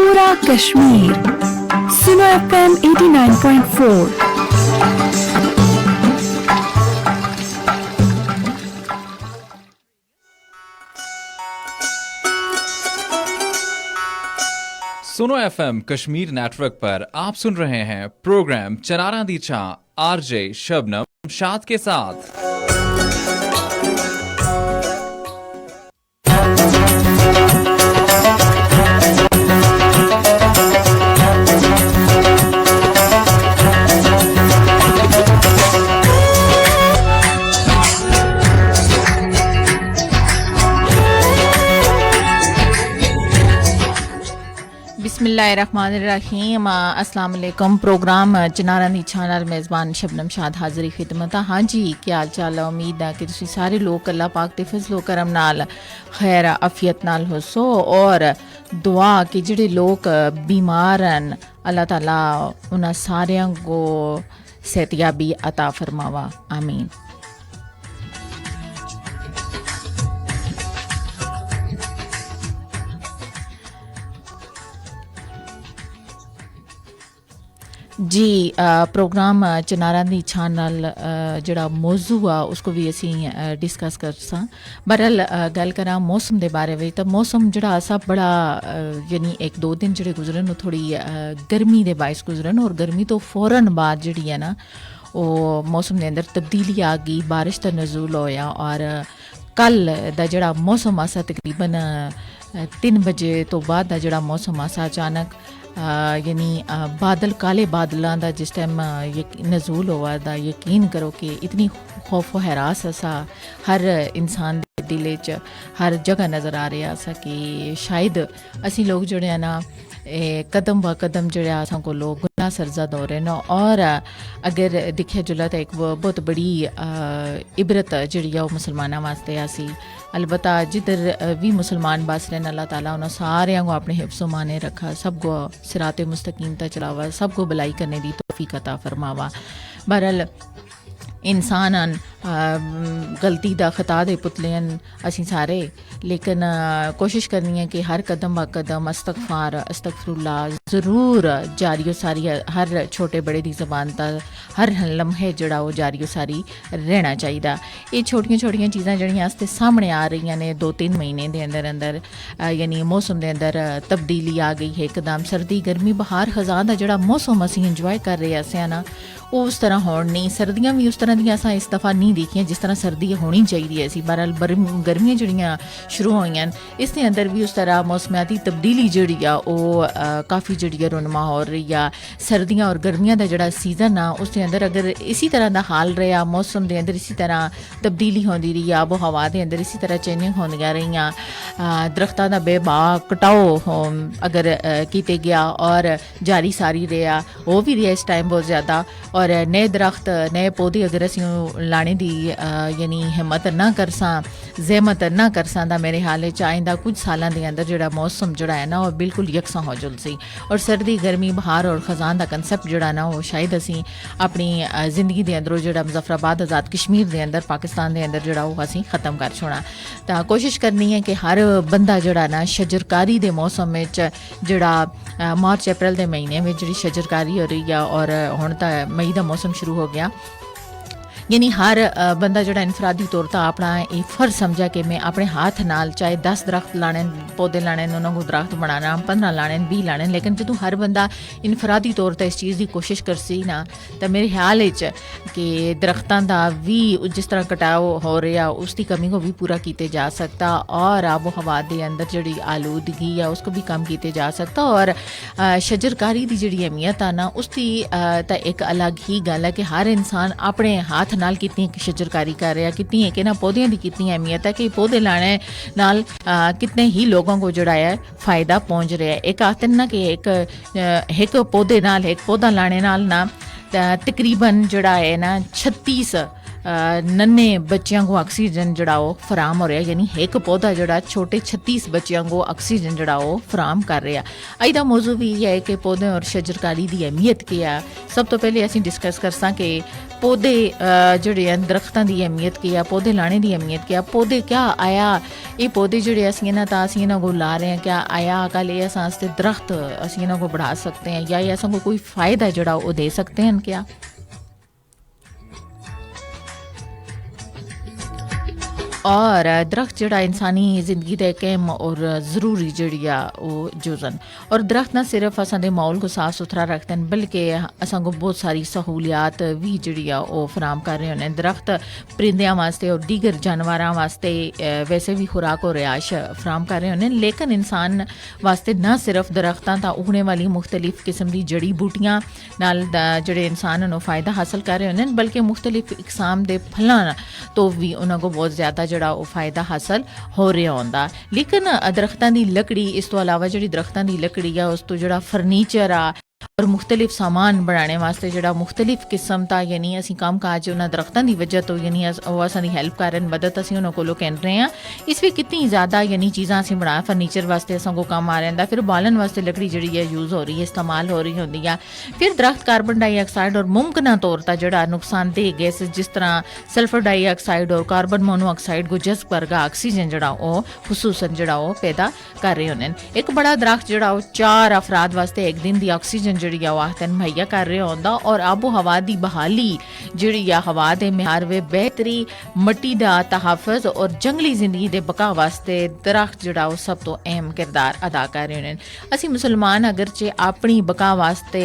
पूरा कश्मीर सुनो FM 89.4। सुनो FM कश्मीर नेटवर्क पर आप सुन रहे हैं प्रोग्राम चनारा दी चा आरजे शबनम शाद के साथ। बिस्मिल्लाहिर्रहमानिर्रहीम। अस्सलाम वालेकुम। प्रोग्राम चनारा दी छानल मेज़बान शबनम शाद हाज़री खिदमत। हाँ जी, क्या हाल चाल है? उम्मीद है कि तुसी सारे लोग अल्लाह पाक दे फज़लो करम नाल खैर आफियत नाल होसो और दुआ कि जेड़े लोग बीमार हैं अल्लाह ताला उन्हां सारियां को सेहतयाबी अता फरमावा, आमीन। जी, प्रोग्राम चनारा दी छान नाल जड़ा मौजू आ उसको भी असी डिस्कस कर सा। बहरहाल गल करा मौसम दे बारे में, तो मौसम जड़ा असा बड़ा यानी एक दो दिन जड़े गुजरन थोड़ी गर्मी दे बायस गुजरन और गर्मी तो फौरन बाद जड़ी है ना वो मौसम दे अंदर तब्दीली आ गई, बारिश दा नज़ूल होया और कल दा जड़ा मौसम आसा तकरीबन 3 बजे तो बाद दा जड़ा मौसम आसा अचानक यानी बादल काले बादलों का जिस टाइम नज़ूल हुआ दा यकीन करो कि इतनी खौफ व हरास असा हर इंसान दे दिले च हर जगह नज़र आ रहा सा कि शायद असी लोग जोड़े ना कदम ब कदम जोड़े असा को लोग गुनाह सरजद हो रहे न। और अगर दिखे जुला तो एक बहुत बड़ी इबरत जी मुसलमाना वास्ते आसी। अलबत्ता जिधर भी मुसलमान बस रहे अल्लाह ताला उन्होंने सारे को अपने हिफ्ज़ो माने रखा, सब को सिराते मुस्तकीम तक चलावा, सब को भलाई करने की तौफीक अता फरमावा। बहरहाल इंसान गलती दा खता दे पुतले असी सारे, लेकिन कोशिश करनी है कि हर कदम ब कदम अस्तगफार अस्तगफिरुल्लाह ज़रूर जारी सारी हर छोटे बड़े दी ज़बान तक हर लम्हे जड़ा वो जारी सारी रहना चाहिए। ये छोटियां छोटियां चीज़ां जड़ियां आस्ते सामने आ रही ने 2-3 महीने दे अंदर अंदर यानी मौसम दे अंदर तब्दीली आ गई है एकदम। सर्दी गर्मी बहार खज़ां दा जड़ा मौसम असी इंजॉय कर रहे असें ना वो उस तरह होने नहीं, सर्दियाँ भी उस तरह दी असां इस दफ़ा नहीं देखियां जिस तरह सर्दी होनी चाहिए सी। बहरहाल गर्मियाँ जड़ियाँ शुरू होईयां इसके अंदर भी उस तरह मौसमियाती तब्दीली जड़ी आ वो काफ़ी जड़ी रुनमा हो रही आ। सर्दियाँ और गर्मियाँ का जड़ा सीज़न आ उसके अंदर अगर इसी तरह का हाल रहा, मौसम के अंदर इसी तरह तब्दीली होती रही, आबो हवा के अंदर इसी तरह चेंजिंग होंदियां रही, दरख्तां दा बेबा कटाओ अगर किते गया और जारी सारी रहा वो भी रहा इस टाइम बहुत ज़्यादा। और नए दरख्त नए पौधे अगर असी लाने की यानी हिम्मत ना कर सा, जहमत ना कर सा, मेरे हाल आइंदा कुछ सालों के अंदर जोड़ा मौसम जोड़ा है ना वो बिल्कुल यकसा हो जुल सी। और सर्दी गर्मी बहार और खजान का कंसैप्ट जोड़ा ना वो शायद असी अपनी जिंदगी के अंदरों जोड़ा मुजफ्फराबाद आज़ाद कश्मीर के अंदर पाकिस्तान के अंदर जोड़ा वो असी ख़त्म कर छोड़ा। तो कोशिश करनी है कि हर बंदा जोड़ा ना शजरकारी के मौसम में जोड़ा मार्च अप्रैल के महीने में जी शजरकारी हो रही है और हुण तो मई का मौसम शुरू हो गया, यानी हर बंदा जोड़ा इनफरादी तौर पर अपना ये फर्ज समझा कि मैं अपने हाथ नाल चाहे 10 दरख्त लाने पौधे लाने उन्होंने दरख्त बनाना 15 लाने 20 लाने, लेकिन जो हर बंदा इनफरादी तौर पर इस चीज़ की कोशिश कर सी ना तो मेरे ख्याल कि दरख्तों का भी जिस तरह कटाव हो रहा उसकी कमी को भी पूरा किया जा सकता और आबो हवा के अंदर जी आलूदगी है उसको भी कम किया जा सकता। और शजरकारी की जी अहमियत है ना उसकी तो एक अलग ही गल है कि हर इंसान अपने हाथ नाल कितनी शजरकारी कर रहा, कितनी है कि ना पौधों की कितनी अहमियत है कि पौधे लाने नाल कितने ही लोगों को जोड़ा है फ़ायदा पहुँच रहा है। एक आते ना कि एक पौधे नाल एक पौधा लाने नाल ना तकरीबन जोड़ा है ना 36 नन्हे बच्चों को ऑक्सीजन जड़ा फराम हो रहा, यानी एक पौधा जड़ा छोटे 36 बच्चों को ऑक्सीजन जड़ा फराम कर रहा। अज का मौजू भी यह है कि पौधे और शजरकारी की अहमियत क्या है। सब तो पहले असीं डिस्कस करसां कि पौधे जड़े दरख्तां की अहमियत क्या है, पौधे लाने की अहमियत क्या, पौधे क्या आया ये पौधे जड़े असीं इन्हां को ला रहे हैं, क्या आया कल ये असां वास्ते दरख्त असीं इन्हां को बढ़ा सकते हैं या ये असां को कोई फ़ायदा जड़ा वो दे सकते हैं क्या। और दरख्त जड़ा इंसानी ज़िंदगी का एक अहम और ज़रूरी जड़ी आ वो जुज़न। और दरख्त ना सिर्फ असांदे माहौल को साफ़ सुथरा रखते हैं बल्कि असां को बहुत सारी सहूलियात भी जड़ी आ वो फराम कर रहे होने। दरख्त परिंदियां वास्ते और दीगर जानवरां वास्ते वैसे भी खुराक और रिहाइश फराम कर रहे होने, लेकिन इंसान वास्ते ना सिर्फ दरख्तां ता उगने वाली मुख्तलिफ किस्म की जड़ी बूटियां नाल जड़े इंसान नो फ़ायदा हासिल कर रहे होने, बल्कि मुख्तलिफ इकसाम के फलां तो भी उन्होंने को बहुत ज़्यादा जड़ा वो फ़ायदा हासिल हो रहा होंदा। लेकिन दरख्तां दी लकड़ी इस तो अलावा जी दरख्तां दी लकड़ी आ उस तो जड़ा फर्नीचर आ और मुख्तलिफ सामान बनाने वास्ते जड़ा मुख्तलिफ किस्म का यानी असीं काम काज उन्होंने दरख्तां की वजह तो यानी वो असां हेल्प करन मदद असीं उन्होंने कोलों कह रहे हैं। इस भी कितनी ज़्यादा यानी चीज़ां असीं बना फर्नीचर वास्ते असां को काम आ रहा, फिर बालन वास्ते लकड़ी जड़ी है यूज़ हो रही है, इस्तेमाल हो रही होंदी है। फिर दरख्त कार्बन डाइऑक्साइड और मुमकिन तौर पर जड़ा नुकसानदेह गैस जिस तरह सल्फर डाइऑक्साइड और कार्बन मोनोऑक्साइड को जज्ब करगा ऑक्सीजन जड़ा वो खुसूसन जड़ा वो पैदा कर रहे होने। एक बड़ा दरख्त जड़ा 4 अफराद वास्ते एक दिन की ऑक्सीजन जड़ी आखतन मुहैया कर रहा होंदा। और आबो हवा की बहाली जड़ी हवा के म्यार वे बेहतरी मिट्टी का तहफ़ुज़ और जंगली जिंदगी के बका वास्ते दरख्त जड़ा सब तो अहम किरदार अदा कर रहे हैं। असी मुसलमान अगरचे अपनी बका वास्ते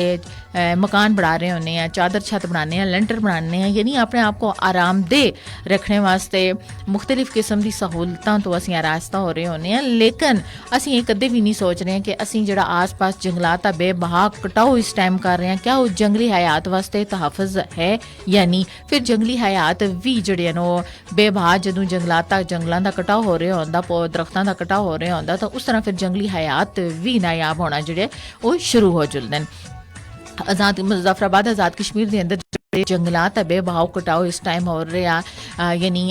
मकान बना रहे होने हैं, चादर छत बनाने हैं, लेंटर बनाने हैं, यानी अपने आप को आरामदेह रखने वास्ते मुख्तलिफ किस्म की सहूलतां तो असी आरास्ता हो रहे होने हैं, लेकिन असी ये कदे भी नहीं सोच रहे हैं कि असी जड़ा आस पास जंगलात बेबहा कटाओ इस टाइम कर रहे हैं, क्या वो जंगली हयात वास्ते तहफ़ुज़ है या नहीं। फिर जंगली हयात भी जड़े नो बेबहा जदों जंगलों का कटाव हो रहा होंदा, दरख्तों का कटाव हो रहा होंदा, तो उस तरह फिर जंगली हयात भी नायाब होना जड़े वो शुरू हो जुलदे हैं। आज़ाद मुज़फ्फराबाद आज़ाद कश्मीर के अंदर जंगलात बेबहाव कटाओ इस टाइम हो रहा, यानी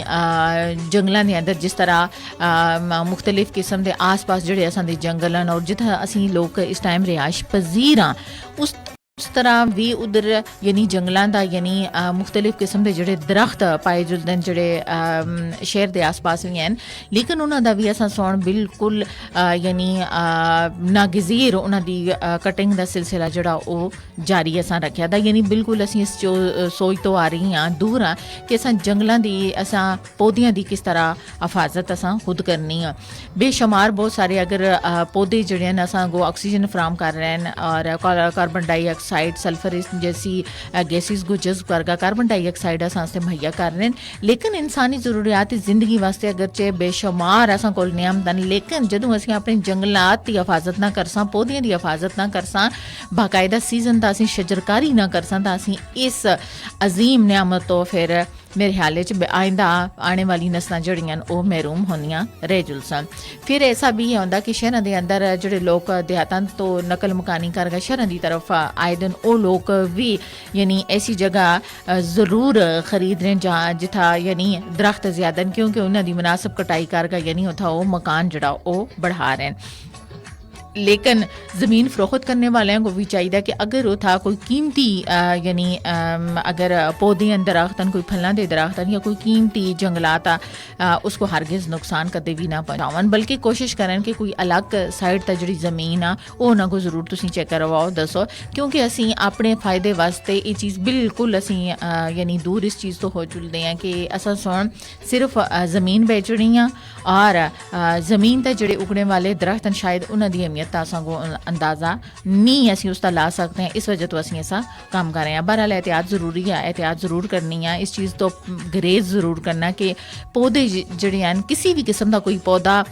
जंगलों के अंदर जिस तरह मुख्तलिफ किस्म के आस पास जोड़े असां जंगल हैं और जिथे असी लोग इस टाइम रिहाइश पजीर हाँ उस तरह भी उधर यानी जंगलों का यानी मुख्तलिफ किस्म के जोड़े दरख्त पाए जुलते हैं जोड़े शहर के आस पास भी हैं, लेकिन उन्होंने भी असां सुन बिल्कुल यानी नागज़ीर उन्होंने कटिंग का सिलसिला जोड़ा वो जारी असां रखा था। यानी बिल्कुल असीं इस सोच तो आ रही हाँ दूर हाँ कि असां जंगलों की असां पौधियां की किस तरह हिफाजत असां खुद करनी है। बेशुमार बहुत सारे अगर पौधे जोड़े हैं असां को ऑक्सीजन फराम कर रहे हैं और कार्बन डाइऑक्साइड सल्फर जैसी गैसेस को जज्ब करगा कार्बन डाइऑक्साइड असां मुहैया कर रहे हैं, लेकिन इंसानी ज़रूरियात ज़िंदगी वास्ते अगरचे बेशुमार असां कोल नियामतन, लेकिन जदों असीं अपने जंगलात की हिफाजत ना करसां, पौधियां की हिफाजत ना करसां, बाकायदा सीजन दा असीं शजरकारी ना करसां, तां असीं इस अजीम नियामत तो फिर मेरे ख्याल च आइंदा आने वाली नस्लां जड़ियां वो महरूम होनियां रह जुलसन। फिर ऐसा भी होंदा कि शहरों के अंदर जोड़े लोग देहातां तो नकल मकानी करके शहरों की तरफ आए दिन वो लोग भी यानी ऐसी जगह ज़रूर खरीद रहे जहाँ जिथा यानी दरख्त ज़्यादा, क्योंकि उन्होंने मुनासिब कटाई करके यानी उथा वो मकान जड़ा वो बढ़ा रहे हैं। लेकिन ज़मीन फ़रोख्त करने वालों को भी चाहिए कि अगर वो था कोई कीमती यानी अगर पौधे दरख्तन कोई फलों के दरख्तन या कोई कीमती जंगलात उसको हरगिज़ नुकसान कदे भी ना पहुँचावन, बल्कि कोशिश करें कि कोई अलग साइड तक जी ज़मीन आ वो उन्होंने को ज़रूर तुसीं चेक करवाओ दसो, क्योंकि असी अपने फ़ायदे वास्ते ये चीज़ बिल्कुल असी यानी दूर इस चीज़ तो हो चुलते हैं कि असा सुन सिर्फ ज़मीन बेचनी आ और ज़मीन तक जोड़े उगने वाले दरख्तन शायद उन्होंने अहमियत को अंदाज़ा नहीं असी उसका ला सकते हैं, इस वजह तो असी ऐसा काम कर रहे हैं। बहरहाल एहतियात ज़रूरी है, एहतियात ज़रूर करनी है, इस चीज़ तो ग्रेज ज़रूर करना कि पौधे जड़े हैं किसी भी किस्म का कोई पौधा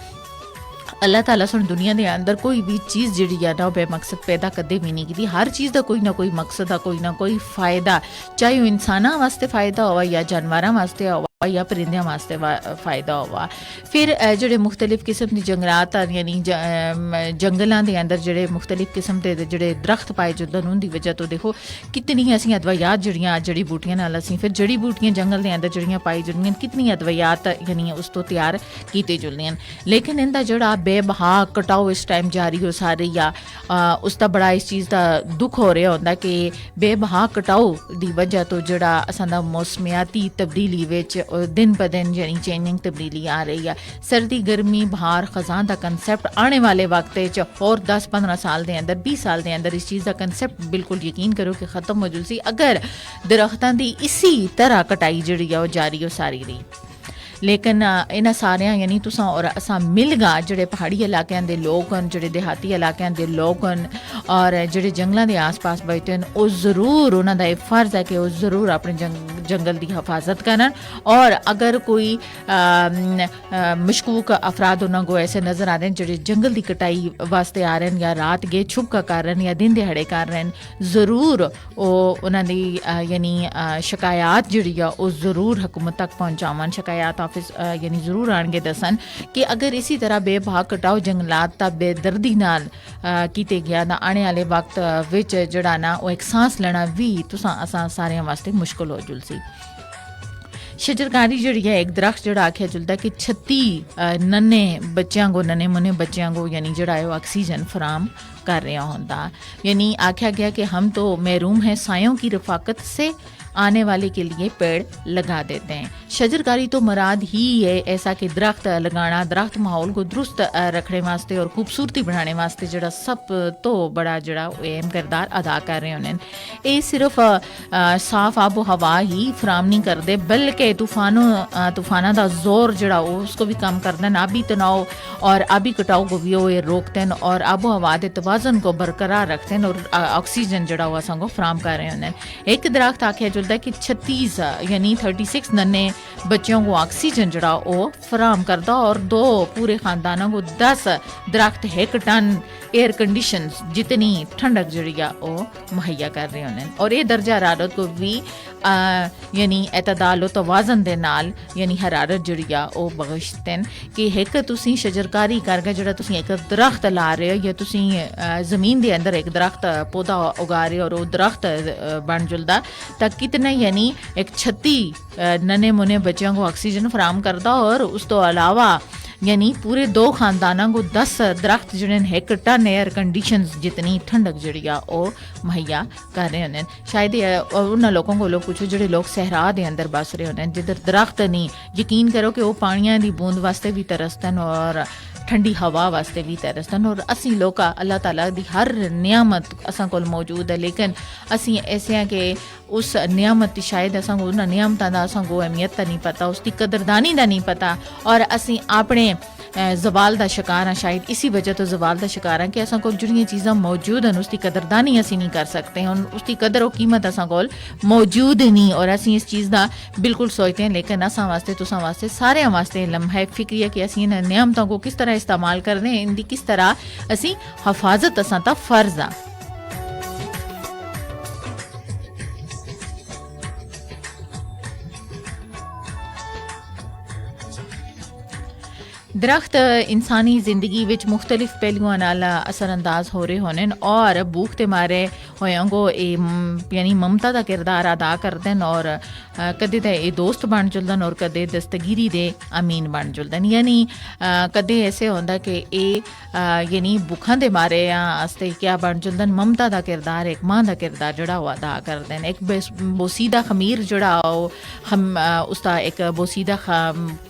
अल्लाह ताला सुन दुनिया के अंदर कोई भी चीज़ जी है ना बेमकसद पैदा कदे भी नहीं की। हर चीज़ का कोई ना कोई मकसद है, कोई ना कोई फ़ायदा, चाहे वो इंसाना वास्ते फ़ायदा हो या जानवरों वास्ते हो या परिंदियां वास्ते फ़ायदा होवा। फिर जेह्ड़े मुख्तलिफ किस्म दी जंगलात यानी जंगलों के अंदर जेह्ड़े मुख्तलिफ किस्म के जेह्ड़े दरख्त पाए जंदे न उंदी वजह तो देखो कितनी असीं अदवायात जड़ियां जड़ी बूटियां नाल असीं फिर जड़ी बूटियां जंगल के अंदर जड़ियां पाई जंदियां कितनी अदवायात यानी उस तो तैयार कीती जंदियां। लेकिन इनका जेह्ड़ा बेबहा कटाओ इस टाइम जारी हो सा रही आ उसका बड़ा इस चीज़ का दुख हो रहा होंदा कि बेबहा कटाओ की वजह तो जेह्ड़ा असां मौसमियाती तब्दीली विच दिन ब दिन यानी चेंजिंग तब्दीली आ रही है। सर्दी गर्मी बहार खजां का कंसैप्ट आने वाले वक्त च और 10-15 साल के अंदर 20 साल के अंदर इस चीज़ का कंसैप्ट बिल्कुल यकीन करो कि ख़त्म हो जुलसी अगर दरख्तां की इसी तरह कटाई जी है जारी हो सारी रही। लेकिन इन्हां सारियां यानी तुसां और असां मिल गा जेह्ड़े पहाड़ी इलाकों के लोग न जेह्ड़े देहाती इलाकों के लोग न और जेह्ड़े जंगलों के आस पास बैठे न वो ज़रूर उन्हां दा फर्ज है कि वो ज़रूर अपने जंगल की हिफाजत करन। और अगर कोई मशकूक अफराद उन्होंने को ऐसे नज़र आ रहे हैं जेह्ड़े जंगल की कटाई वास्ते आ रहे हैं या रात गे छुप का कर रहे हैं या दिन दिहाड़े कर रहे हैं ज़रूर उन्हां दी यानी शिकायत जिहड़ी आ वो ज़रूर हुकूमत तक पहुँचावन। शिकायत ऑफिस यानी ज़रूर आनगे दसन कि अगर इसी तरह बेबहा कटाओ जंगलात दा बेदर्दी नाल कीते गया ना आने वाले वक्त विच जेह्ड़ा ना वो एक सांस लेना भी तुसां असां सारेयां वास्ते मुश्किल हो जुलसी। शजरकारी जिहड़ी है एक दरख्त जिहड़ा आख्या जुलदा कि 36 नन्हे बच्चों को नन्हे मुन्ने बच्चों को यानी जिहड़ा है ऑक्सीजन फराम कर रहा होंदा। यानी आख्या गया कि हम तो महरूम हैं सायों की रफाकत से आने वाले के लिए पेड़ लगा देते हैं। शजरकारी तो मुराद ही है ऐसा कि दरख्त लगाना दरख्त माहौल को दुरुस्त रखने वास्ते और खूबसूरती बनाने वास्ते जड़ा सब तो बड़ा जड़ा अहम किरदार अदा कर रहे होने। ये सिर्फ साफ आबो हवा ही फराम नहीं करते बल्कि तूफाना का जोर जड़ा उसको भी कम कर दें। आबी तनाव और आबी कटाव को भी वो रोकते हैं और आबो हवा के तवाजन को बरकरार रखते हैं और ऑक्सीजन जड़ा वो असां को फराम कर रहे होने। एक दरख्त आख्या जुलता है कि 36 यानी 36 नन्हे बच्चों को ऑक्सीजन जड़ा वो फराम करता और 2 पूरे खानदानों को 10 दरख्त 1 टन एयर कंडीशन जितनी ठंडक जड़ी वो मुहैया कर रहे होने। और ये दर्जा हरारत को भी यानी एतदाल तवाजन दे नाल यानी हरारत जड़ी वो बख्शते हैं कि एक तुसी शजरकारी करके जड़ा तुसी एक दरख्त ला रहे हो या तुसी ज़मीन के अंदर एक दरख्त पौधा उगा रहे हो और वो दरख्त बन जुलदा तक कितने यानी एक 36 नन्हे मुन्ने बच्चों को ऑक्सीजन फराम करता और उस तो अलावा यानी पूरे 2 खानदानों को 10 दरख्त जिन्हें 1 टन एयर कंडीशन जितनी ठंडक जड़ी वो मुहैया कर रहे होने। शायद उन्होंने लोगों को लोग पूछो जो लोग सहरा के अंदर बस रहे होने जिधर दरख्त नहीं यकीन करो कि वो पानिया की बूंद वास्ते भी तरसतन और ठंडी हवा वास्ते भी तरसतन। और असी लोग अल्लाह ताला दी हर नियामत असां कोल मौजूद है लेकिन असी ऐसे हैं कि उस नियामत की शायद असां को उन्होंने नियामतां दा असां को अहमियत का नहीं पता उसकी कदरदानी का नहीं पता और असी अपने जवाल का शिकार हाँ। शायद इसी वजह तो जवाल का शिकार हाँ कि असां कोल जिहड़ियां चीज़ां मौजूद हैं उसकी कदरदानी असी नहीं कर सकते हैं उसकी कदर और कीमत असां कोल मौजूद नहीं और असी इस चीज़ का बिल्कुल सोचते हैं। लेकिन असां वास्ते तुसां वास्ते सारे वास्ते लम्हा फिक्री है कि असी इन नियामतों को किस तरह इस्तेमाल करते हैं इनकी किस तरह असी हिफाजत असां दा फर्ज आ। दरख्त इंसानी जिंदगी विच मुख्तलिफ पहलुओं नाल असरअंदाज हो रहे होने और भूख ते मारे होयांगो यानी ममता का किरदार अदा करते हैं और कदे ते ये दोस्त बन जुलदन और कदे दस्तगीरी दे अमीन बन जुलदन। यानी कदे ऐसे होंदा कि ये यानी भुखा दे मारे आस्ते क्या बन जुलदन ममता का किरदार एक मां का किरदार जड़ा वो अदा करते हैं। एक बोसीदा खमीर जड़ा उसका एक बोसीदा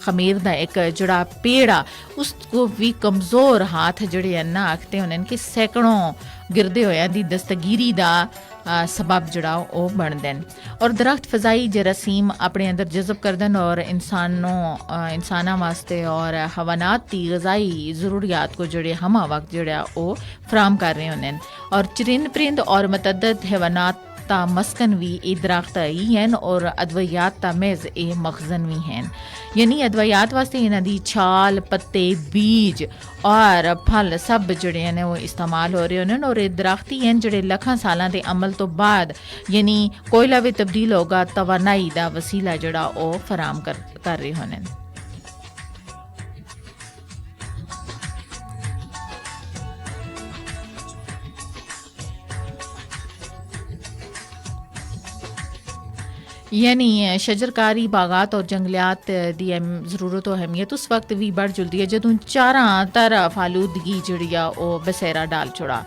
खमीर दा एक जड़ा पेड़ उसको भी कमज़ोर हाथ जड़े ना आखते होने कि सैकड़ों गिरदे होया दी दस्तगीरी दा सबब जड़ा वो बनते हैं। और दरख्त फ़ज़ाई जरासीम अपने अंदर जज़ब करदन और इंसाना वास्ते और हवानात की ग़ज़ाई ज़रूरियात को जड़े हमा वक्त जड़ा वो फराम कर रहे होने और चरिंद परिंद और मतअद्दद हैवानात ता मस्कन भी ये दरख्त ही हैं और अद्वियात ता मेज़ ये मखजन भी हैं। यानी अद्वियात वास्ते इन्हां दी छाल, पत्ते, बीज और फल सब जड़े ने वो इस्तेमाल हो रहे हैं और ये दरख्त ही हैं जड़े लखां सालां दे अमल तो बाद यानी कोयला भी तब्दील होगा तवानाई दा वसीला जड़ा वो फराम कर रहे होने। यानी शजरकारी बागात और जंगलात दी ज़रूरत और अहमियत उस वक्त भी बढ़ जुलदी है जदों चारां तरफ आलूदगी जड़ी आ ओ बसेरा डाल छोड़ा।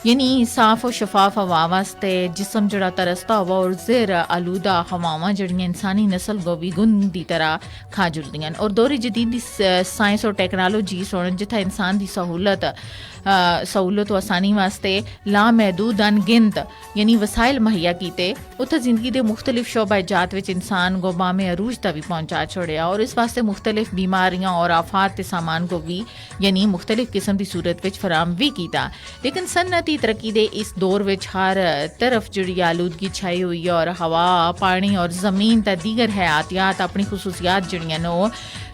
यानी साफ और शफाफ हवा वास्ते जिसम जड़ा तरसता हुआ और ज़ेर आलूदा हवावां जड़ियां इंसानी नस्ल को भी गुन दी तरह खा जुलदियां और दौरे जदीद दी साइंस और टेक्नोलॉजी सोन जिथा इंसान दी सहूलत और आसानी वास्ते लामहदूद अनगिनत यानी वसाइल मुहैया कीते उत्थे जिंदगी के मुख्तलिफ शोबा जात विच इंसान को बामे अरूज तक भी पहुंचा छोड़िया और इस वास्ते मुख्तलिफ बीमारियां और आफात के सामान को भी यानी मुख्तलिफ किस्म की सूरत विच फराम भी कीता। लेकिन सन्नती तरक्की दे इस दौर विच हर तरफ जुड़ी आलूदगी छाई हुई है और हवा, पानी और ज़मीन ते दीगर हयातियात अपनी खसूसियात जड़ियां नो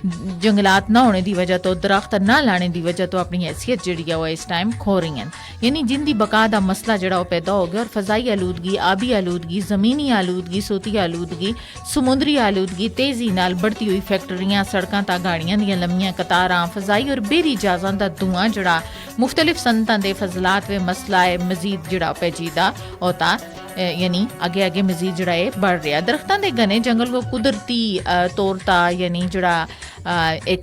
जंगलात ना होने की वजह तो दरख्त ना लाने की वजह तो अपनी हैसियत जड़ी है वो इस टाइम खो रही हैं। यानी जिंदी बका का मसला जड़ा वो पैदा हो गया और फजाई आलूदगी, आबी आलूदगी, ज़मीनी आलूदगी, सोती आलूदगी, समुद्री आलूदगी, तेज़ी नाल बढ़ती हुई फैक्ट्रियां, सड़कां ता गाड़ियां दियां लम्मियां कतारां, फजाई और बेरी जहाज़ां दा धुआं जड़ा मुख्तलिफ सनतां दे फजलात व मसला है मजीद जड़ा पेचीदा होता यानी आगे आगे मजीद जड़ा है बढ़ रहा। दरख्तां दे घने जंगल को कुदरती तौर ता यानी जड़ा एक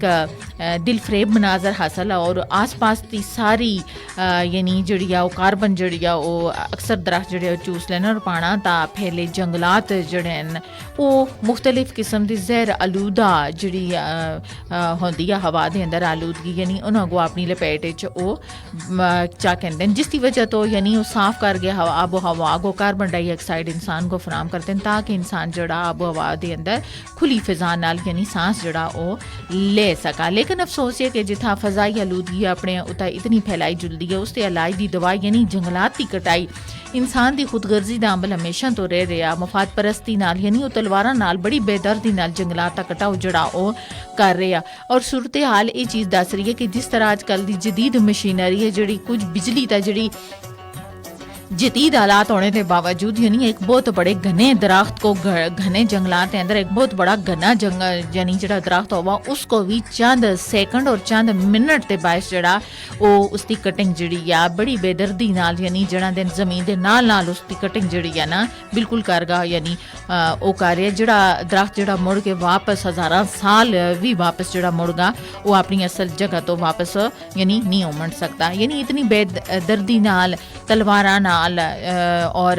दिल फरेब मनाजर हासिल है और आस पास की सारी यानी जड़ी वो कार्बन जड़ी वो अक्सर दरख्त जड़े चूस लेना और पाना ता फैले जंगलात जड़े वो मुख्तलिफ किस्म की जहर आलूदा जड़ी होंदी है हवा के अंदर आलूदगी यानी उन्होंने को अपनी लपेट वो क्या कहते हैं जिसकी वजह तो यानी वो साफ कर गया हवा आबो हवा को कार्बन डाइऑक्साइड इंसान को फराम करते हैं ताकि इंसान जड़ा आबो हवा के अंदर खुली फिजा नाल यानी सांस जड़ा वो ले सका। लेकिन अफसोस है कि जिथा फजाई आलूदगी अपने उता इतनी फैलाई जुलदी है उसते इलाज की दवाई यानी जंगलात की कटाई इंसान की खुदगर्जी का अमल हमेशा तो रह रहा मफाद परस्ती नाल यानी वो तलवारां नाल बड़ी बेदर्दी नाल जंगलात का कटाव जड़ा वो कर रहा और सूरत हाल ये चीज़ दस रही है कि जिस तरह अजकल की जदीद मशीनरी है जी कुछ बिजली ता जी जदीद हालात होने के बावजूद यानी एक बहुत बड़े घने दरख्त को घने जंगलात के अंदर एक बहुत बड़ा घना जंगल यानी जड़ा दरख्त होगा उसको भी चंद सेकंड और चंद मिनट के बायस जड़ा वो उसकी कटिंग जड़ी है बड़ी बेदर्दी नाल यानी जड़ा दिन जमीन के नाल नाल उसकी कटिंग जड़ी है ना बिल्कुल करगा यानी वो कार्य जड़ा दरख्त जड़ा मुड़ के वापस हज़ारा साल भी वापस जड़ा मुड़गा वो अपनी असल जगह तो वापस यानी नहीं उमड़ सकता। यानी इतनी बेदर्दी नाल तलवारा नाल और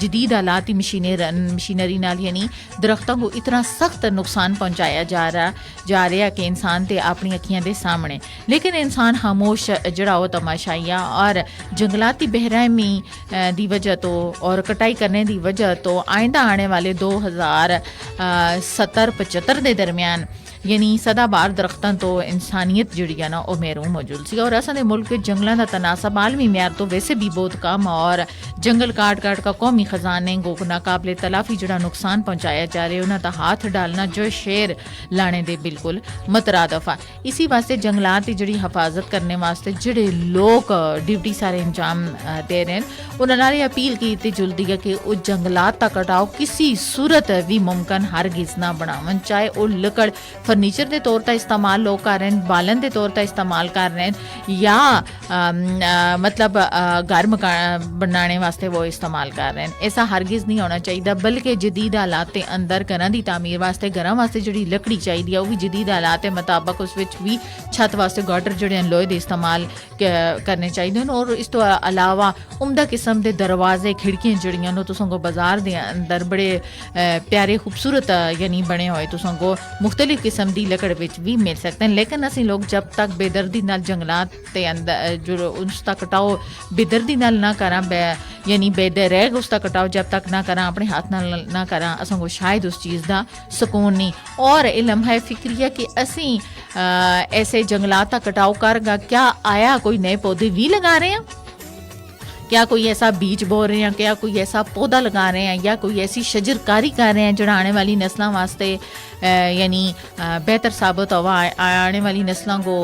जदीद आलाती मशीनरी नाल यानी दरख्तों को इतना सख्त नुकसान पहुंचाया जा रहा कि इंसान ते अपनी अखियां दे सामने। लेकिन इंसान खामोश जड़ा वो तमाशाइया और जंगलाती बहरामी दी वजह तो और कटाई करने की वजह तो आइंदा आने वाले 2070-75 के दरमियान यानी सदाबार दरख्तों तो इंसानियत जड़ी है ना वो महरूम मौजूद सी और असां दे मुल्क के जंगलों का तनासब आलमी म्यार तो वैसे भी बहुत कम और जंगल काट का कौमी खजाने को नाकाबले तलाफी जड़ा नुकसान पहुंचाया जा रहा है उन्होंने हाथ डालना जो शेर लाने दे बिल्कुल मतरादफ है। इसी वास्ते जंगलात की जड़ी हिफाजत करने वास्ते जड़े लोग ड्यूटी सारे इंजाम दे रहे हैं उन्होंने अपील की जुलदी है कि वो जंगलात का कटाव किसी सूरत भी मुमकिन हरगिज़ ना बनावन चाहे वो लकड़ फर्नीचर के तौर पर इस्तेमाल लोग कर रहे हैं बालन के तौर पर इस्तेमाल कर रहे हैं या मतलब घर मकान बनाने वास्ते वो इस्तेमाल कर रहे हैं। ऐसा हरगिज़ नहीं होना चाहिए बल्कि जदीद हालात के अंदर घरों की तामीर वास्ते घरों वास्ते जी लकड़ी चाहिए वो भी जदीद हालात के मुताबिक उस भी छत वास्ते गार्डर जोड़े लोहे के इस्तेमाल करने चाहिए और इस तो अलावा उमदा किस्म के दरवाजे खिड़कियां जड़ियां तुसों को बाजार के अंदर बड़े प्यारे खूबसूरत यानी बने हुए तुसों को मुख्तलिफ किस्म दी लकड़ विच भी मिल सकते हैं। लेकिन असी लोग जब तक बेदर्दी नाल जंगलात के अंदर जो उसका कटाव बेदर्दी नाल ना करा यानी बेदरग उसका कटाव जब तक ना करा अपने हाथ नाल ना करा असां को शायद उस चीज़ का सुकून नहीं और इल्म है फिक्रिया कि असी ऐसे जंगलात का कटाव करगा क्या आया कोई नए पौधे भी लगा रहे हैं क्या कोई ऐसा बीज बो रहे हैं, क्या कोई ऐसा पौधा लगा रहे हैं, या कोई ऐसी शजरकारी कर रहे हैं जो आने वाली नस्लों वास्ते यानी बेहतर साबित होगा, आने वाली नस्लों को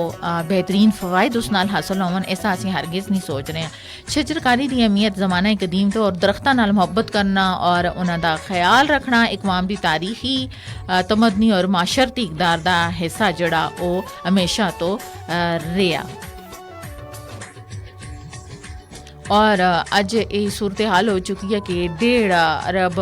बेहतरीन फ़वाइद उस नाल हासिल होवन, ऐसा असीं हरगिज़ नहीं सोच रहे हैं। शजरकारी की अहमियत ज़माना कदीम तो और दरख्तां नाल मुहब्बत करना और उन्हां दा ख्याल रखना इकवाम की तारीखी तमदनी और माशरती इकदार का हिस्सा जड़ा वो हमेशा तो रहा। और अज ये सूरत हाल हो चुकी है कि 1.5 अरब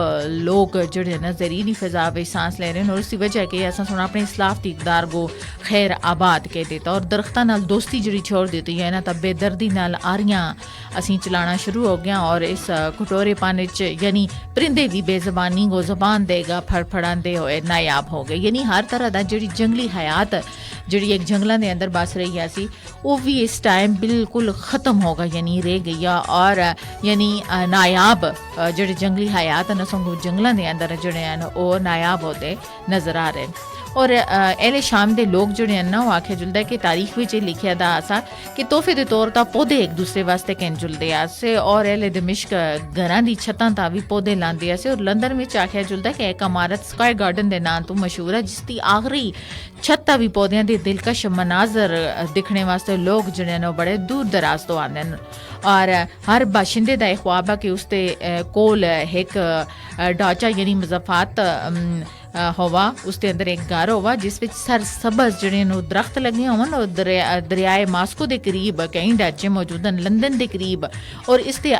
लोग जोड़े ना ज़हरीली फ़िज़ा में सांस ले रहे हैं, और उसकी वजह कि असा सुना अपने इस्लाफती इकदार को खैर आबाद कह देता और दरख्तां नाल दोस्ती जड़ी छोड़ देती है ना, तब बेदर्दी नाल आरियां असीं चलाना शुरू हो गया और इस कटोरे पाने च यानी परिंदे भी बेज़बानी को ज़बान देगा फड़फड़ाते हुए नायाब हो गए। यानी हर तरह का जी जंगली हयात जी एक जंगलों के अंदर बस रही है सी वो भी इस टाइम बिल्कुल ख़त्म होगा, यानी रह गई है। और यानी नायाब जोड़े जंगली हयात न संगो जंगलों के अंदर जोड़े हैं वो नायाब होते नज़र आ रहे हैं। और एले शाम के लोग जोड़े हैं ना वो आखे जुलदा कि तारीख में लिखिया दा आसा कि तोहफे के तौर पर पौधे एक दूसरे वास्ते कैन जुलदे आसे, और एले दमिश्क घरां दी छतां ता भी पौधे लांदे आसे। और लंदन में आखिया जुलदा कि एक इमारत स्काई गार्डन के नाम तो मशहूर है, जिसकी आखिरी छत ता भी पौधों के दिलकश मनाजर दिखने वास्ते लोग जोड़े हैं बड़े दूर दराज तो आते हैं। और हर बाशिंदे का ख्वाब है कि उसके कोल एक ढांचा यानी मज़ाफात होवा, उसके अंदर एक घर होवा जिस विच सर सबज जड़े दरख्त लगे होवन और दरियाए मास्को के करीब कई ढांचे मौजूद हैं, लंदन के करीब और इसके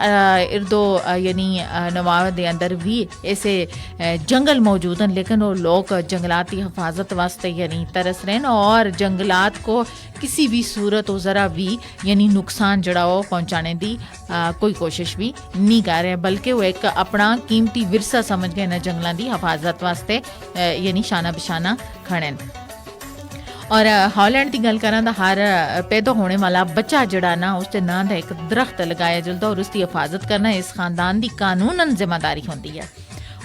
इर्दो यानी नवाब के अंदर भी ऐसे जंगल मौजूद हैं। लेकिन वो लोग जंगलात की हिफाजत वास्ते यानी तरस रहे हैं और जंगलात को किसी भी सूरत और ज़रा भी यानी नुकसान जड़ा वो पहुँचाने की कोई कोशिश भी नहीं कर रहे, बल्कि वो एक अपना कीमती विरसा समझ के इन्हां जंगलों की हिफाजत वास्ते यानी शाना बिशाना खड़े। और हॉलैंड की गल करा तो हर पैदा होने वाला बच्चा जड़ा ना उसके नाम का एक दरख्त लगाया जल्दा और उसकी हिफाजत करना इस खानदान की कानूनन जिम्मेदारी होती है।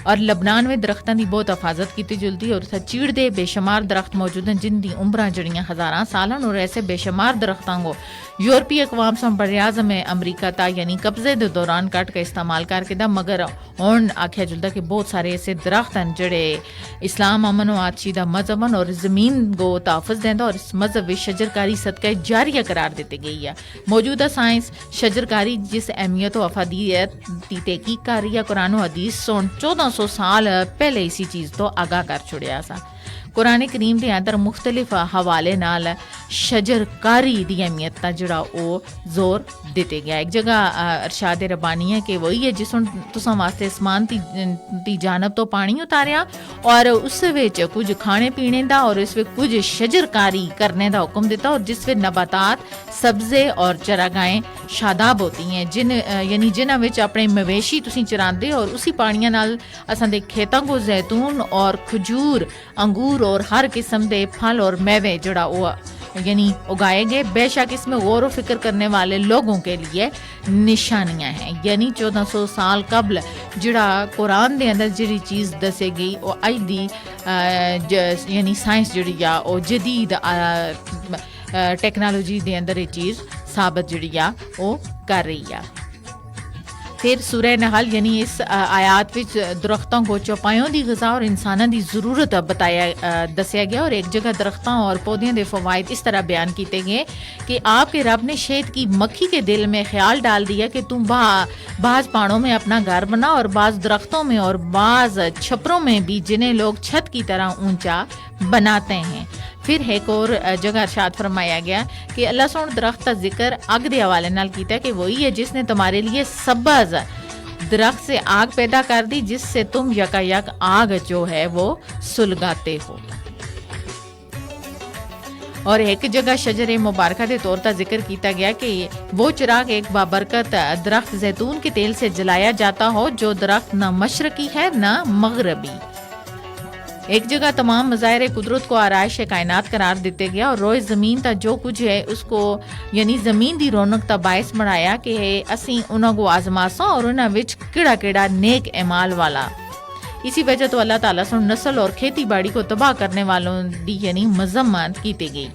और लबनान में दरख्तों की बहुत हिफाजत की जुलती और उत्थे चीड़दे बेशुमार दरख्त मौजूद हैं जिनकी उम्र जड़ियाँ हज़ारां साल हैं। और ऐसे बेशुमार दरख्तों को यूरोपीय अकवाम से बरआज़म अमरीका ता यानी कब्जे के दौरान कट के इस्तेमाल करके दा, मगर हुण आख्या जुलदा कि बहुत सारे ऐसे दरख्त हैं जड़े इस्लाम अमन व आदशी दा मजहब हैं और ज़मीन को तहफ़्फ़ुज़ देंदा और इस मजहब में शजरकारी सदका जारिया करार दी गई है। मौजूदा साइंस शजरकारी जिस अहमियत व अफादियत की तहकीक कर रही है, कुरान हदीस 1400 साल पहले इसी चीज़ तो आगाह कर छुड़िया सा। कुरान करीम के अंदर मुख्तलिफ हवाले नाल शजरकारी की अहमियत का जोड़ा वो जोर दिते गया। एक जगह अरशाद रबानी है कि वही है जिस तुसां वास्ते आसमान दी जानब तो पानी उतारिया और उस विच कुछ खाने पीने का और इस विच कुछ शजरकारी करने का हुक्म दिता और जिस विच नबातात सब्जे और चरागाहें शादाब होती हैं यानी जिन्हां विच अपने मवेशी तुसीं चरांदे और उसी पानियां नाल असां दे खेतां को जैतून और खजूर अंगूर और हर किस्म के फल और मेवे जड़ा वो यानी उगाए गए। बेशक इसमें गौर व फिक्र करने वाले लोगों के लिए निशानियां हैं। यानी 1400 साल कबल जड़ा कुरान के अंदर जी चीज़ दसी गई वो अज दी यानी साइंस जड़ी आ वो जदीद टेक्नोलॉजी के अंदर ये चीज़ साबित जड़ी आ वो कर रही है। फिर सूरह नहल यानी इस आयात विच दरख्तों को चौपायों की गज़ा और इंसानों की ज़रूरत बताया दसिया गया। और एक जगह दरख्तों और पौधों के फ़वाइद इस तरह बयान किए गए कि आपके रब ने शहद की मक्खी के दिल में ख्याल डाल दिया कि तुम बाज़ पहाड़ों में अपना घर बना और बाज़ दरख्तों में और बाज़ छपरों में भी जिन्हें लोग छत की तरह ऊंचा बनाते हैं। फिर एक और जगह इरशाद फरमाया गया कि अल्लाह सोन दरख्त का जिक्र आग के हवाले नाल कीता कि वही है जिसने तुम्हारे लिए सबज दरख्त से आग पैदा कर दी जिससे तुम यकायक आग जो है वो सुलगाते हो। और एक जगह शजर मुबारका के तौर पर जिक्र किया गया कि वो चिराग एक बाबरकत दरख्त जैतून के तेल से जलाया जाता हो जो दरख्त न मशरकी है न मगरबी। एक जगह तमाम मज़ाहिर कुदरत को आराइश कायनात करार दिते गया और रोज़ ज़मीन तक जो कुछ है उसको यानी ज़मीन की रौनक का बायस बनाया कि असी उन्हों को आजमासा और उन्होंने विच किड़ा किड़ा नेक एमाल वाला। इसी वजह तो अल्लाह ताला से नस्ल और खेती बाड़ी को तबाह करने वालों की यानी मजम्मत की गई।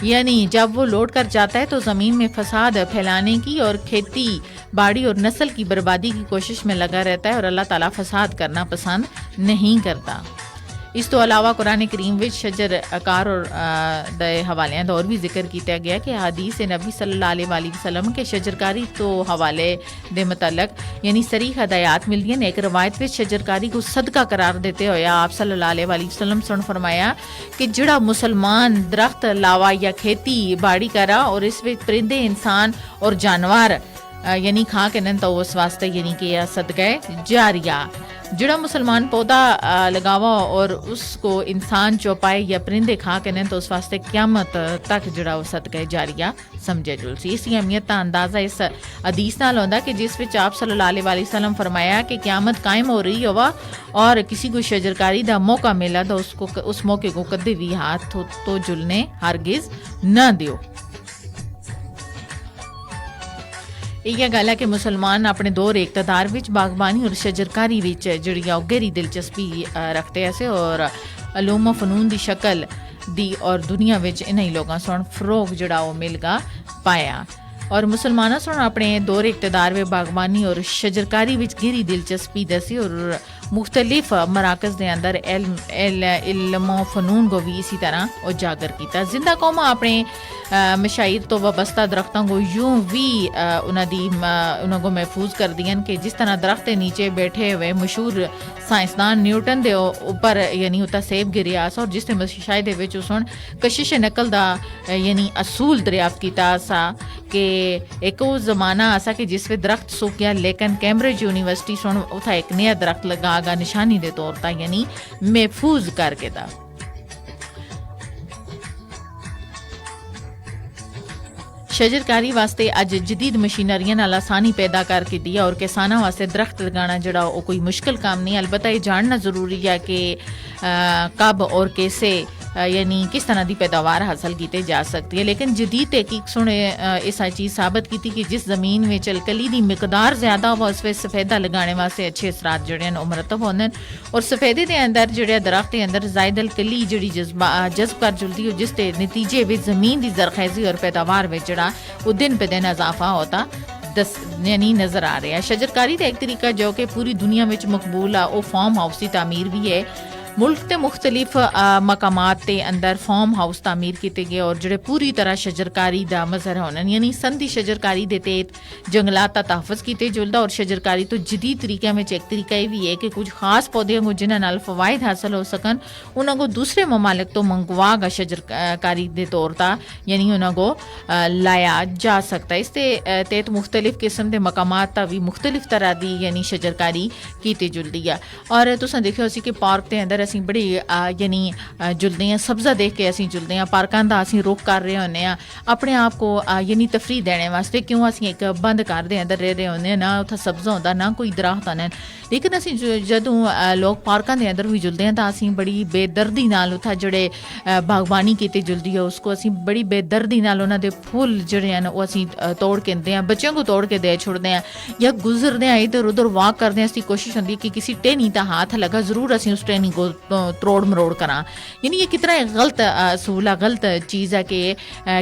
यानी जब वो लौट कर जाता है तो ज़मीन में फसाद फैलाने की और खेती बाड़ी और नस्ल की बर्बादी की कोशिश में लगा रहता है और अल्लाह ताला फसाद करना पसंद नहीं करता। इस तो अलावा कुरान करीम विच शजर आकार और दे हवाले दा और भी जिक्र किया गया कि हदीस नबी सल्लल्लाहु अलैहि वसल्लम के शजरकारी तो हवाले दे मुतल्लक यानी सरीह हदायत मिलती है। एक रवायत में शजरकारी को सदका करार देते हुए आप सल्लल्लाहु अलैहि वसल्लम ने फरमाया कि जिहड़ा मुसलमान दरख्त लावा या खेती बाड़ी करा और इस विच परिंदे इंसान और जानवर यानी खा के नन तो उस वास्ते यानी कि यह सदका जारिया। जिहड़ा मुसलमान पौधा लगावा और उसको इंसान चौपाए या परिंदे खा के नन तो उस वास्ते क़यामत तक जिहड़ा सदका जारिया समझे जुलसी। इसकी अहमियत का अंदाज़ा इस हदीस नाल होंदा कि जिस विच आप सल्लल्लाहु अलैहि वसल्लम फरमाया कि क़यामत कायम हो रही होवा और किसी को शजरकारी दा मौका मिला तो उसको उस मौके को कदे भी हाथ तो जुलने हरगिज न दियो। इ'यै गल है कि मुसलमान अपने दौर इकतदार विच बागबानी और शजरकारी विच जिहड़ी गहरी दिलचस्पी रखते ऐसे और अलूम फनून दी शक्ल दी और दुनिया विच इन्हीं लोगों सोन फरोग जिहड़ा ओह मिलगा पाया और मुसलमानों सोन अपने दौर इकतदार में बागबानी और शजरकारी विच गहरी दिलचस्पी दसी और मुख्तलिफ मराकज़ के अंदर इल्म फनून को भी इसी तरह उजागर किया। जिंदा कौम अपने मशाइर तो वाबस्ता दरख्तों को यूं भी उन्होंने महफूज कर दियन कि जिस तरह दरख्त के नीचे बैठे हुए मशहूर साइंसदान न्यूटन के ऊपर यानी उता सेब गिरिया और जिसने मुशाहिदे विच उस कशिश नकल का यानी असूल दरियाफ्त किया सा कि एक वो जमाना ऐसा कि जिस वे दरख्त सूख गया लेकिन कैम्ब्रिज यूनिवर्सिटी सुन उथा एक नया दरख्त लगागा निशानी दे तौर पर यानी महफूज करके था। शजरकारी वास्ते अज जदीद मशीनरियां नाल आसानी पैदा करके दी और किसानों वास्ते दरख्त लगाना जड़ा वो कोई मुश्किल काम नहीं। अलबत्ता ये जानना ज़रूरी है कि कब और कैसे यानी किस तरह की पैदावार हासिल की जा सकती है। लेकिन जदीद तहकीक सुने इस चीज़ साबित की कि जिस ज़मीन में अलकली की मिकदार ज़्यादा हो उस सफ़ेदा लगाने वास्ते अच्छे असरात जोड़े मुरतब होंगे और सफ़ेदे के अंदर जोड़े दरख्त के अंदर जायद अलकली जी जज्ब कर जुलती है जिसके नतीजे में ज़मीन की जरखेज़ी और पैदावार में जड़ा वो दिन पे दिन इजाफा होता यानी नज़र आ रहा है। शजरकारी का एक तरीका जो कि पूरी दुनिया में मकबूल है वो फार्म हाउस की तामीर भी है। मुल्क के मुख्तलिफ मकामात के अंदर फार्म हाउस तामीर किए गए और जोड़े पूरी तरह शजरकारी का मजहर होना यानी संधी शजरकारी के तहत जंगलात का तहफ़्फ़ुज़ किए जुलदा और शजरकारी तो जदीद तरीक़े में एक तरीका ये भी है कि कुछ खास पौधे को जिन्होंने फ़वायद हासिल हो सकन उन्होंने दूसरे ममालिक तो मंगवा गा शजरकारी के तौर पर यानी उन्होंने लाया जा सकता है। इस तहत मुख्तलिफ किस्म के मकामात का भी मुख्तलिफ तरह की यानी शजरकारी की जुलदी है। और तुसां देखियो कि पार्क के अंदर ਅਸੀਂ बड़ी यानी जुलते हैं सब्ज़ा देख के ਅਸੀਂ जुलते हैं पार्कों का ਅਸੀਂ रुख कर रहे होंगे अपने आप को यानी तफरी देने वास्ते क्यों ਅਸੀਂ एक बंद घर के अंदर रह रहे होंगे ना उत्थे सब्ज़ा होंदा ना कोई दरख्त आने लेकिन ਅਸੀਂ जदों लोग पार्कों के अंदर भी जुलते हैं तो ਅਸੀਂ बड़ी बेदर्दी नाल उत्थे जोड़े बागबानी की जुलती है उसको ਅਸੀਂ बड़ी बेदर्दी नाल उन्हां दे फुल जोड़े हैं वो ਅਸੀਂ तोड़ के दें बच्चों को तोड़ के दे छोड़ते हैं या गुजरते हैं इधर उधर वॉक करते हैं। इसकी कोशिश होती है कि किसी टेनी का हाथ लगा ज़रूर ਅਸੀਂ उस टेनी को तोड़ मरोड़ करा यानी ये कितना गलत असूल है गलत चीज़ है कि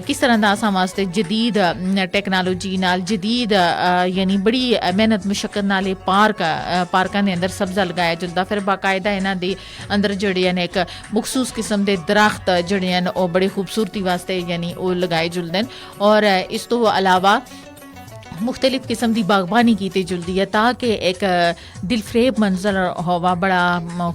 किस तरह का असां वास्ते जदीद टेक्नोलॉजी नाल जदीद यानी बड़ी मेहनत मुशक्कत नाल पार्कों के अंदर सब्ज़ा लगाया जुलदा फिर बाकायदा इन्हां दे अंदर जोड़े हैं एक मखसूस किस्म के दरख्त जोड़े हैं वो बड़ी खूबसूरती वास्ते यानी वो लगाए जुलदे और इस तो अलावा मुख्तलिफ किस्म की बागबानी की जुलती है ताकि एक दिलफरेब मंजर होवा बड़ा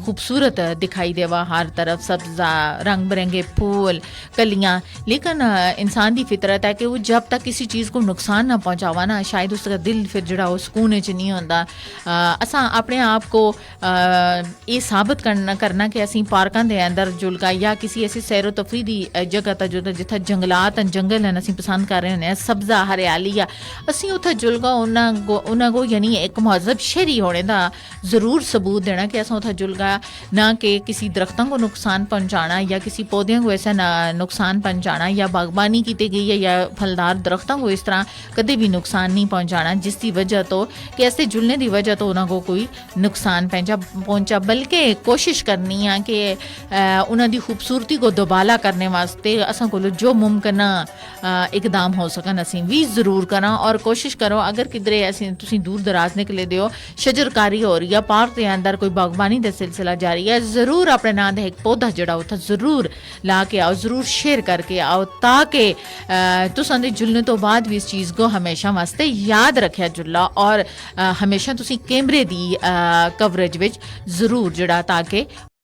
खूबसूरत दिखाई देवा हर तरफ सब्ज़ा रंग बिरंगे फूल कलियाँ। लेकिन इंसान की फितरत है कि वो जब तक किसी चीज़ को नुकसान ना पहुँचावा ना शायद उसका दिल फिर जड़ा वो सुकून च नहीं होता। असा अपने आप को ये साबित करना कि असी पार्कों के अंदर जुलगा या किसी ऐसी सैरो तफरी की जगह जुलगा जिथे जंगलात जंगल हैं असी पसंद कर रहे होंगे सब्ज़ा हरियाली आ असी ਅਸੀਂ ਉੱਥੇ ਜੁਲਗਾ ਉਹਨਾਂ ਕੋ ਯਾਨੀ ਇੱਕ ਮਹਜ਼ਬ ਸ਼ਹਿਰੀ ਹੋਣੇ ਦਾ ਜ਼ਰੂਰ ਸਬੂਤ देना कि असा उत्थे जुलगा ना कि किसी दरख्तों को नुकसान पहुँचाना या किसी पौधों को ऐसा नुकसान पहुँचाना या बागबानी की गई है या फलदार दरख्तों को इस तरह कदे भी नुकसान नहीं पहुँचाना जिसकी वजह तो कि ऐसे जुलने की वजह तो उन्होंने कोई नुकसान पहुँचा बल्कि कोशिश करनी है कि उन्होंने खूबसूरती को दुबाला करने वास्ते असा को जो मुमकिन इकदाम हो सकन असी भी ज़रूर करा और कोशिश करो अगर किधरे ऐसे तुसी दूर दराज निकले दो शजरकारी हो रही है पार्क के अंदर कोई बागबानी का सिलसिला जारी है जरूर अपने नाम का एक पौधा जड़ा उत्थे जरूर ला के आओ जरूर शेयर करके आओ ताकि तुसां दे जुलने तो बाद भी इस चीज़ को हमेशा वास्ते याद रखा जुल्ला और हमेशा तुसी कैमरे दी कवरेज विच जरूर जड़ा ताकि